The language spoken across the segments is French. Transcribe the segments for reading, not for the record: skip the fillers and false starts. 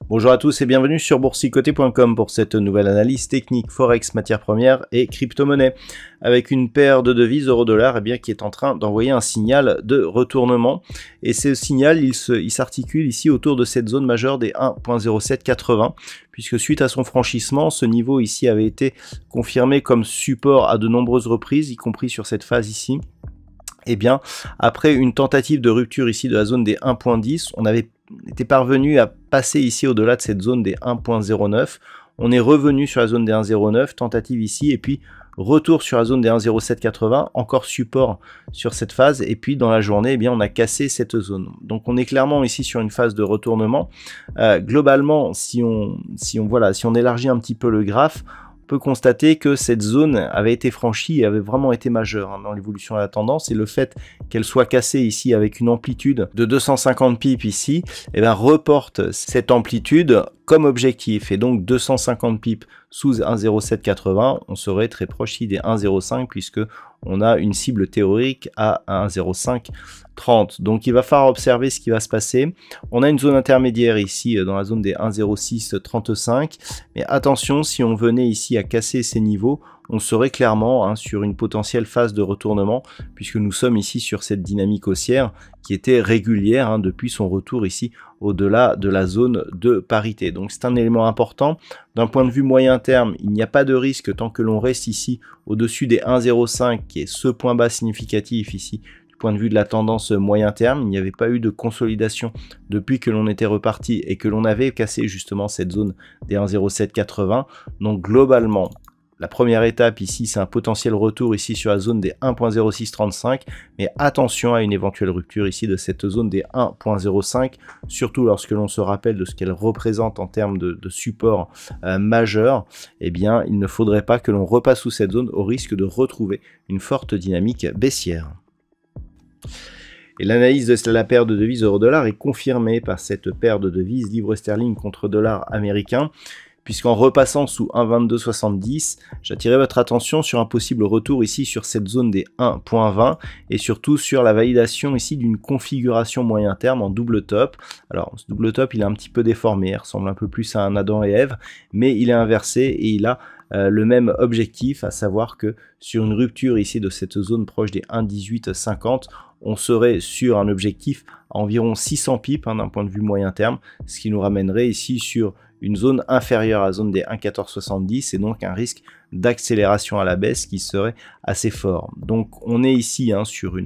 Bonjour à tous et bienvenue sur boursicoté.com pour cette nouvelle analyse technique Forex, matières premières et crypto-monnaie avec une paire de devises euro-dollar qui est en train d'envoyer un signal de retournement et ce signal il s'articule ici autour de cette zone majeure des 1.0780 puisque suite à son franchissement ce niveau ici avait été confirmé comme support à de nombreuses reprises y compris sur cette phase ici. Après une tentative de rupture ici de la zone des 1.10, on avait été parvenu à passer ici au-delà de cette zone des 1.09. On est revenu sur la zone des 1.09, tentative ici, et puis retour sur la zone des 1.0780, encore support sur cette phase, et puis dans la journée, on a cassé cette zone. Donc on est clairement ici sur une phase de retournement. Globalement, si on élargit un petit peu le graphe, on peut constater que cette zone avait été franchie et avait vraiment été majeure dans l'évolution de la tendance, et le fait qu'elle soit cassée ici avec une amplitude de 250 pips ici, reporte cette amplitude comme objectif, et donc 250 pips sous 1.0780, on serait très proche ici des 1.05 puisque on a une cible théorique à 1.0530. Donc il va falloir observer ce qui va se passer. On a une zone intermédiaire ici dans la zone des 1.0635, mais attention, si on venait ici à casser ces niveaux, on serait clairement sur une potentielle phase de retournement puisque nous sommes ici sur cette dynamique haussière qui était régulière depuis son retour ici au-delà de la zone de parité. Donc c'est un élément important. D'un point de vue moyen terme, il n'y a pas de risque tant que l'on reste ici au-dessus des 1.05 qui est ce point bas significatif ici du point de vue de la tendance moyen terme. Il n'y avait pas eu de consolidation depuis que l'on était reparti et que l'on avait cassé justement cette zone des 1.0780. Donc globalement, la première étape ici, c'est un potentiel retour ici sur la zone des 1.0635, mais attention à une éventuelle rupture ici de cette zone des 1.05, surtout lorsque l'on se rappelle de ce qu'elle représente en termes de support majeur. Il ne faudrait pas que l'on repasse sous cette zone au risque de retrouver une forte dynamique baissière. Et l'analyse de la paire de devises euro-dollar est confirmée par cette paire de devises livre sterling contre dollar américain, puisqu'en repassant sous 1.2270, j'attirais votre attention sur un possible retour ici sur cette zone des 1.20 et surtout sur la validation ici d'une configuration moyen terme en double top. Alors ce double top il est un petit peu déformé, il ressemble un peu plus à un Adam et Ève, mais il est inversé et il a le même objectif, à savoir que sur une rupture ici de cette zone proche des 1.1850, on serait sur un objectif à environ 600 pips d'un point de vue moyen terme, ce qui nous ramènerait ici sur une zone inférieure à la zone des 1.1470 et donc un risque d'accélération à la baisse qui serait assez fort. Donc on est ici sur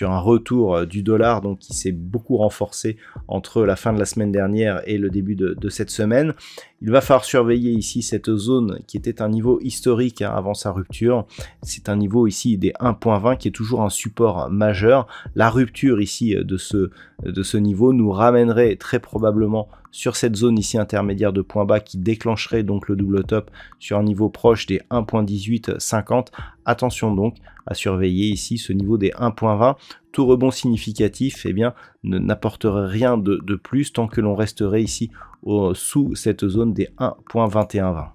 un retour du dollar qui s'est beaucoup renforcé entre la fin de la semaine dernière et le début de cette semaine. Il va falloir surveiller ici cette zone qui était un niveau historique avant sa rupture. C'est un niveau ici des 1.20 qui est toujours un support majeur. La rupture ici de ce niveau nous ramènerait très probablement sur cette zone ici intermédiaire de point bas qui déclencherait donc le double top sur un niveau proche des 1.1850. Attention donc à surveiller ici ce niveau des 1.20. Tout rebond significatif n'apporterait rien de plus tant que l'on resterait ici sous cette zone des 1.2120.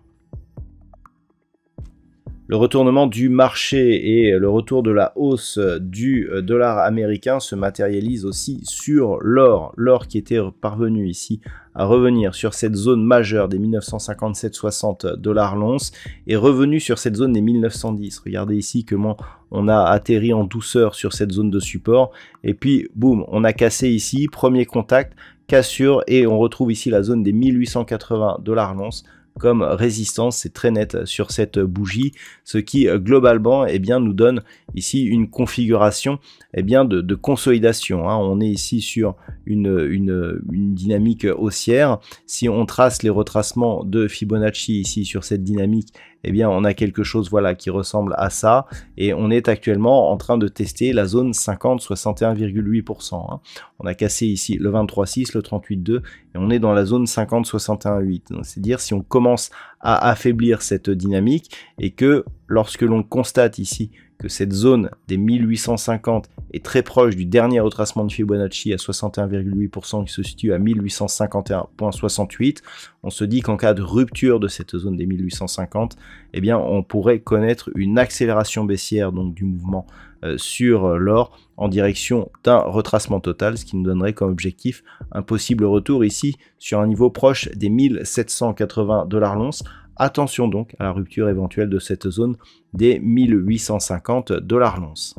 Le retournement du marché et le retour de la hausse du dollar américain se matérialise aussi sur l'or. L'or qui était parvenu ici à revenir sur cette zone majeure des 1957,60 $ l'once est revenu sur cette zone des 1910. Regardez ici comment on a atterri en douceur sur cette zone de support et puis boum, on a cassé ici, premier contact, cassure et on retrouve ici la zone des 1880 $ l'once comme résistance. C'est très net sur cette bougie, ce qui globalement nous donne ici une configuration de consolidation. On est ici sur une dynamique haussière. Si on trace les retracements de Fibonacci ici sur cette dynamique, on a quelque chose qui ressemble à ça et on est actuellement en train de tester la zone 50-61,8%. On a cassé ici le 23,6, le 38,2 et on est dans la zone 50-61,8. C'est-à-dire si on commence à affaiblir cette dynamique et que lorsque l'on constate ici que cette zone des 1850 est très proche du dernier retracement de Fibonacci à 61,8% qui se situe à 1851,68, on se dit qu'en cas de rupture de cette zone des 1850, eh bien on pourrait connaître une accélération baissière donc du mouvement sur l'or en direction d'un retracement total, ce qui nous donnerait comme objectif un possible retour ici sur un niveau proche des 1780 $ l'once. Attention donc à la rupture éventuelle de cette zone des 1850 $ l'once.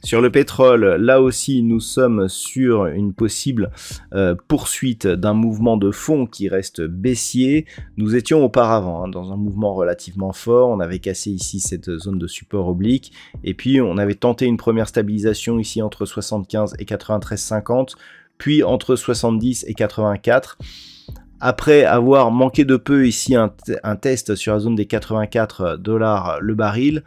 Sur le pétrole, là aussi, nous sommes sur une possible poursuite d'un mouvement de fond qui reste baissier. Nous étions auparavant dans un mouvement relativement fort. On avait cassé ici cette zone de support oblique. Et puis, on avait tenté une première stabilisation ici entre 75 et 93,50, puis entre 70 et 84. Après avoir manqué de peu ici un test sur la zone des 84 $ le baril,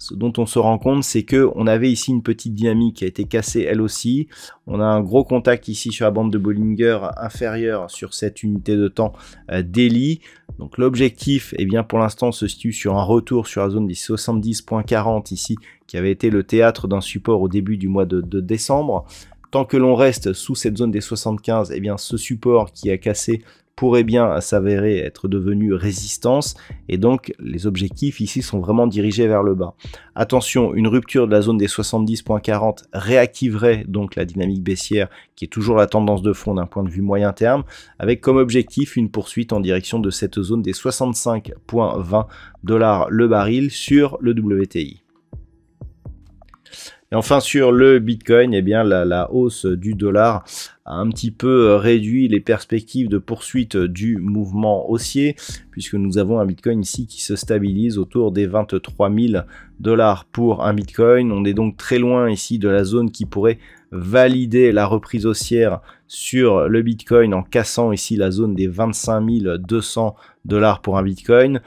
ce dont on se rend compte, c'est que on avait ici une petite dynamique qui a été cassée elle aussi. On a un gros contact ici sur la bande de Bollinger inférieure sur cette unité de temps daily. Donc l'objectif, eh bien pour l'instant, se situe sur un retour sur la zone des 70,40 ici, qui avait été le théâtre d'un support au début du mois de décembre. Tant que l'on reste sous cette zone des 75, eh bien ce support qui a cassé pourrait bien s'avérer être devenu résistance et donc les objectifs ici sont vraiment dirigés vers le bas. Attention, une rupture de la zone des 70,40 réactiverait donc la dynamique baissière qui est toujours la tendance de fond d'un point de vue moyen terme avec comme objectif une poursuite en direction de cette zone des 65,20 $ le baril sur le WTI. Et enfin sur le Bitcoin, eh bien la hausse du dollar a un petit peu réduit les perspectives de poursuite du mouvement haussier, puisque nous avons un Bitcoin ici qui se stabilise autour des 23 000 $ pour un Bitcoin. On est donc très loin ici de la zone qui pourrait valider la reprise haussière sur le Bitcoin en cassant ici la zone des 25 200 $ pour un Bitcoin.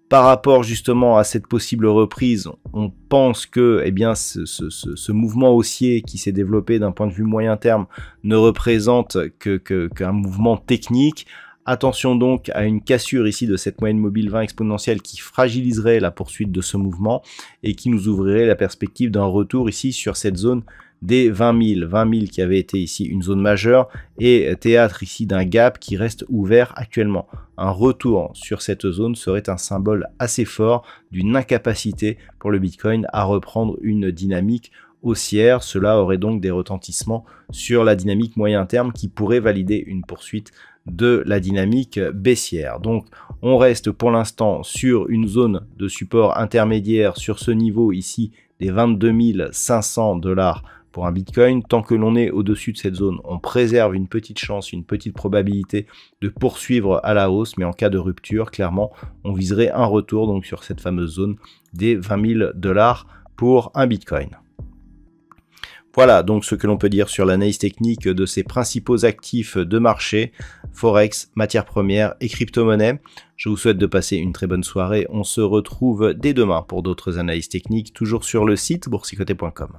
Par rapport justement à cette possible reprise, on pense que eh bien, ce mouvement haussier qui s'est développé d'un point de vue moyen terme ne représente qu'un mouvement technique. Attention donc à une cassure ici de cette moyenne mobile 20 exponentielle qui fragiliserait la poursuite de ce mouvement et qui nous ouvrirait la perspective d'un retour ici sur cette zone des 20 000 qui avait été ici une zone majeure et théâtre ici d'un gap qui reste ouvert actuellement. Un retour sur cette zone serait un symbole assez fort d'une incapacité pour le Bitcoin à reprendre une dynamique haussière. Cela aurait donc des retentissements sur la dynamique moyen terme qui pourrait valider une poursuite de la dynamique baissière. Donc on reste pour l'instant sur une zone de support intermédiaire sur ce niveau ici des 22 500 $ pour un Bitcoin. Tant que l'on est au-dessus de cette zone, on préserve une petite chance, une petite probabilité de poursuivre à la hausse, mais en cas de rupture, clairement, on viserait un retour donc sur cette fameuse zone des 20 000 $ pour un Bitcoin. Voilà donc ce que l'on peut dire sur l'analyse technique de ces principaux actifs de marché, Forex, matières premières et crypto-monnaies. Je vous souhaite de passer une très bonne soirée. On se retrouve dès demain pour d'autres analyses techniques, toujours sur le site boursicoté.com.